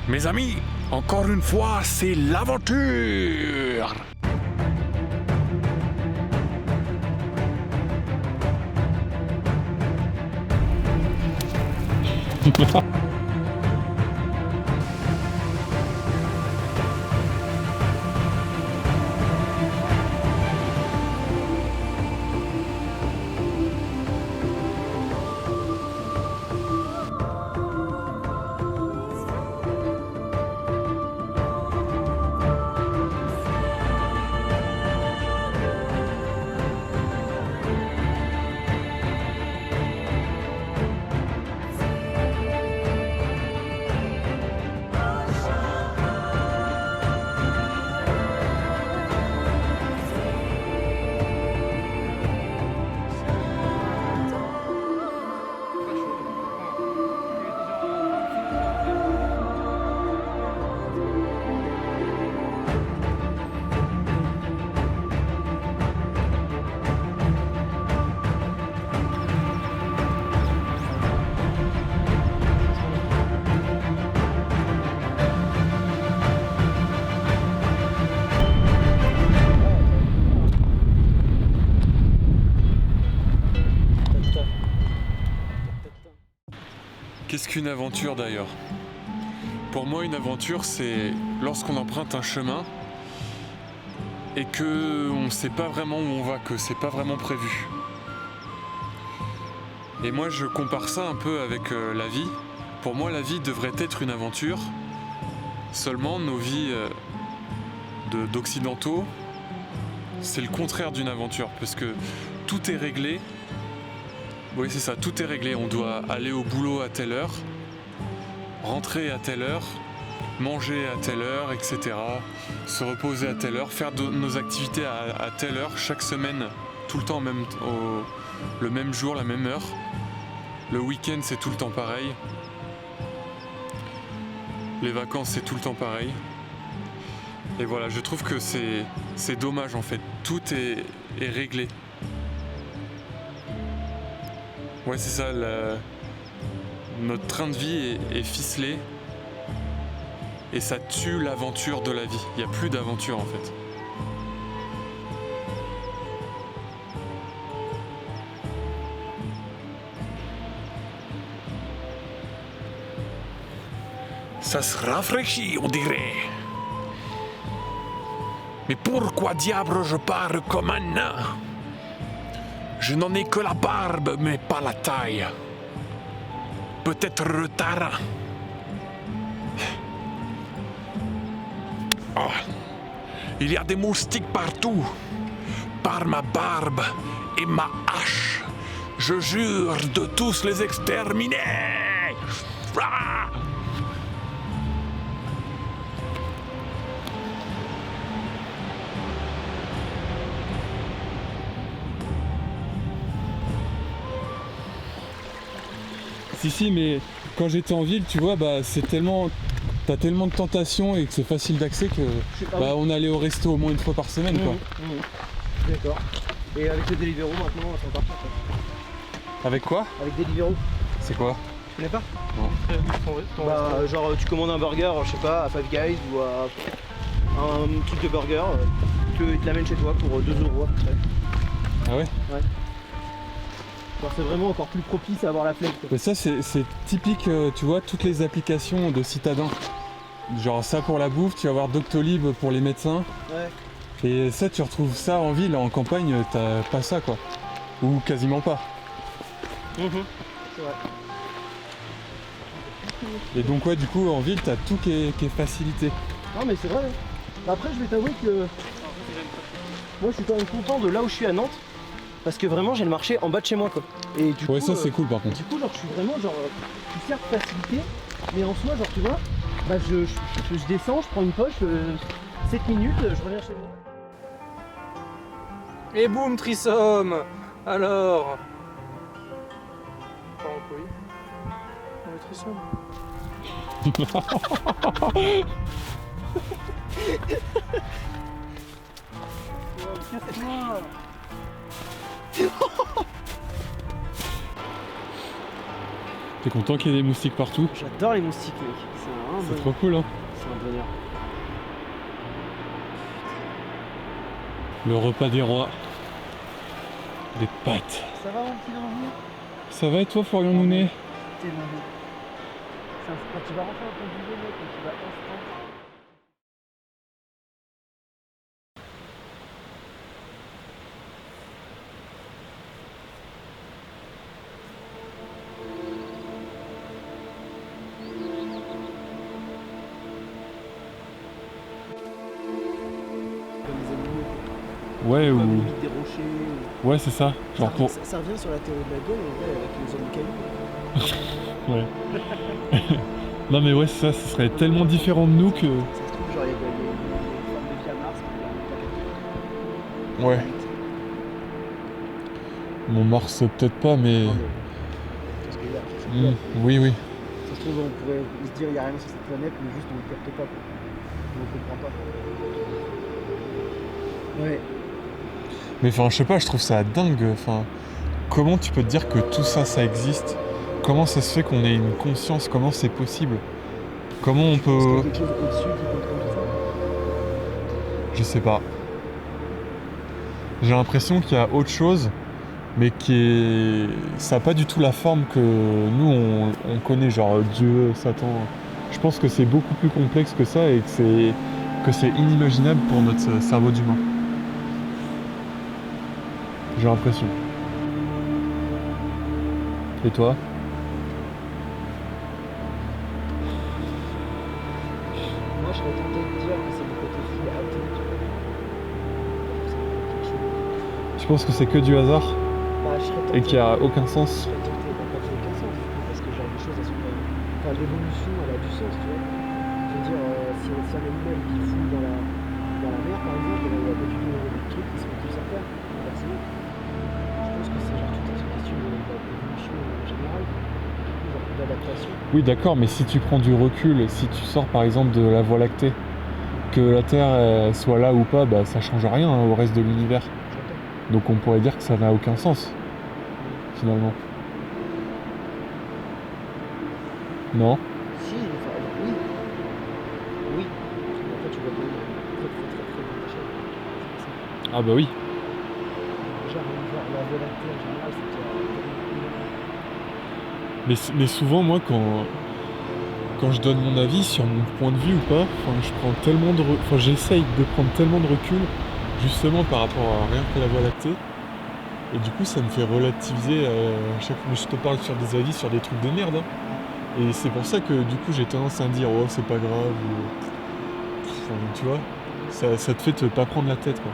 Mes amis, encore une fois, c'est l'aventure! Qu'est-ce qu'une aventure d'ailleurs? Pour moi, une aventure, c'est lorsqu'on emprunte un chemin et qu'on ne sait pas vraiment où on va, que c'est pas vraiment prévu. Et moi, je compare ça un peu avec la vie. Pour moi, la vie devrait être une aventure. Seulement, nos vies d'occidentaux, c'est le contraire d'une aventure, parce que tout est réglé. Oui, c'est ça, tout est réglé. On doit aller au boulot à telle heure, rentrer à telle heure, manger à telle heure, etc. Se reposer à telle heure, faire nos activités à telle heure, chaque semaine, tout le temps, même le même jour, la même heure. Le week-end, c'est tout le temps pareil. Les vacances, c'est tout le temps pareil. Et voilà, je trouve que c'est dommage en fait. Tout est réglé. Ouais, c'est ça, notre train de vie est ficelé et ça tue l'aventure de la vie. Il n'y a plus d'aventure en fait. Ça se rafraîchit, on dirait. Mais pourquoi diable je pars comme un nain? Je n'en ai que la barbe, mais pas la taille. Peut-être le tarin. Oh. Il y a des moustiques partout. Par ma barbe et ma hache, je jure de tous les exterminer. Ah. Si, mais quand j'étais en ville, tu vois, bah c'est tellement... T'as tellement de tentations et que c'est facile d'accès que on allait au resto au moins une fois par semaine, quoi. D'accord. Et avec le Deliveroo maintenant, on s'en part. Avec quoi? Avec Deliveroo. C'est quoi? Tu connais pas? Non. Bah genre tu commandes un burger, je sais pas, à Five Guys ou à un truc de burger, ils te l'amènent chez toi pour 2 € à peu près. Ah ouais? Ouais. Genre c'est vraiment encore plus propice à avoir la flemme. Mais ça c'est typique, tu vois, toutes les applications de citadins. Genre ça pour la bouffe, tu vas avoir Doctolib pour les médecins. Ouais. Et ça tu retrouves ça en ville, en campagne t'as pas ça quoi. Ou quasiment pas. C'est vrai. Et donc ouais, du coup en ville t'as tout qui est facilité. Non mais c'est vrai. Après je vais t'avouer que moi je suis quand même content de là où je suis à Nantes. Parce que vraiment j'ai le marché en bas de chez moi quoi. Et du ouais coup, ça c'est cool par contre. Du coup genre je suis vraiment genre je suis certes facilité, mais en soi genre tu vois, bah je descends, je prends une poche, 7 minutes, je reviens chez moi. Et boum Trisome. Alors pas en couille. On est Trisome. Casse-moi. T'es content qu'il y ait des moustiques partout? J'adore les moustiques, mec. C'est un C'est bonheur. trop cool, hein. C'est un bonheur. Le repas des rois. Des pâtes. Ça va, mon petit Danjou? Ça va et toi, Florian Nounet? T'es mon beau. Quand tu vas rentrer dans ton budget, mec, quand tu vas instant. Comme les animaux, Ouais, comme ou... limite des rochers. Ouais, c'est ça. Genre pour... Ça revient sur la théorie de la gueule, en vrai, avec les hommes cailloux. Ouais. Non mais ouais, c'est ça, ce serait tellement différent de nous que... Ça se trouve, genre, il y a une forme de vie à Mars, mais on l'a pas capté. Ouais. Mon Mars, peut-être pas, mais... Non, mais... Parce que là, c'est clair. Oui, oui. Ça se trouve, on pourrait se dire, il n'y a rien sur cette planète, mais juste on ne le capte pas, quoi. On ne comprend pas. Ouais. Mais enfin, je sais pas, je trouve ça dingue. Enfin, comment tu peux te dire que tout ça, ça existe? Comment ça se fait qu'on ait une conscience? Comment c'est possible? Comment on Est-ce qu'il y a peut... quelque chose au-dessus qui contrôle tout ça? Je sais pas. J'ai l'impression qu'il y a autre chose, mais qui est... Ça n'a pas du tout la forme que nous, on connaît, genre Dieu, Satan. Je pense que c'est beaucoup plus complexe que ça et que c'est inimaginable pour notre cerveau d'humain. J'ai l'impression. Et toi? Moi, je serais tenté de dire que c'est le côté full athée, tu vois. C'est quelque chose. Tu penses que c'est que du hasard Bah, je serais tenté. et qu'il n'y a aucun sens? Je serais tenté, bah, pas qu'il y ait aucun sens, parce que genre, les choses, elles sont quand même... Enfin, l'évolution, elle a du sens, tu vois. Je veux dire, si un animal qui fout dans la mer, par exemple, il n'y a pas du tout des trucs qui sont tous à terre, inversement. Je pense que c'est genre toute une question d'évolution générale, genre d'adaptation. Oui, d'accord, mais si tu prends du recul, si tu sors par exemple de la Voie lactée, que la Terre soit là ou pas, bah ça change rien au reste de l'univers. J'entends. Donc on pourrait dire que ça n'a aucun sens, finalement. Non? Si, enfin, oui. Oui. Mais en fait, tu vois bien très grande échelle. C'est ça. Ah bah oui. Déjà, rien que voir la Voie lactée en général, c'est déjà... Mais souvent, moi, quand je donne mon avis sur mon point de vue ou pas, je prends tellement de j'essaye de prendre tellement de recul, justement par rapport à rien que la Voie lactée. Et du coup, ça me fait relativiser à chaque fois. Mais je te parle sur des avis, sur des trucs de merde. Hein. Et c'est pour ça que du coup, j'ai tendance à me dire, oh, c'est pas grave. Ou... Enfin, tu vois, ça te fait pas prendre la tête, quoi.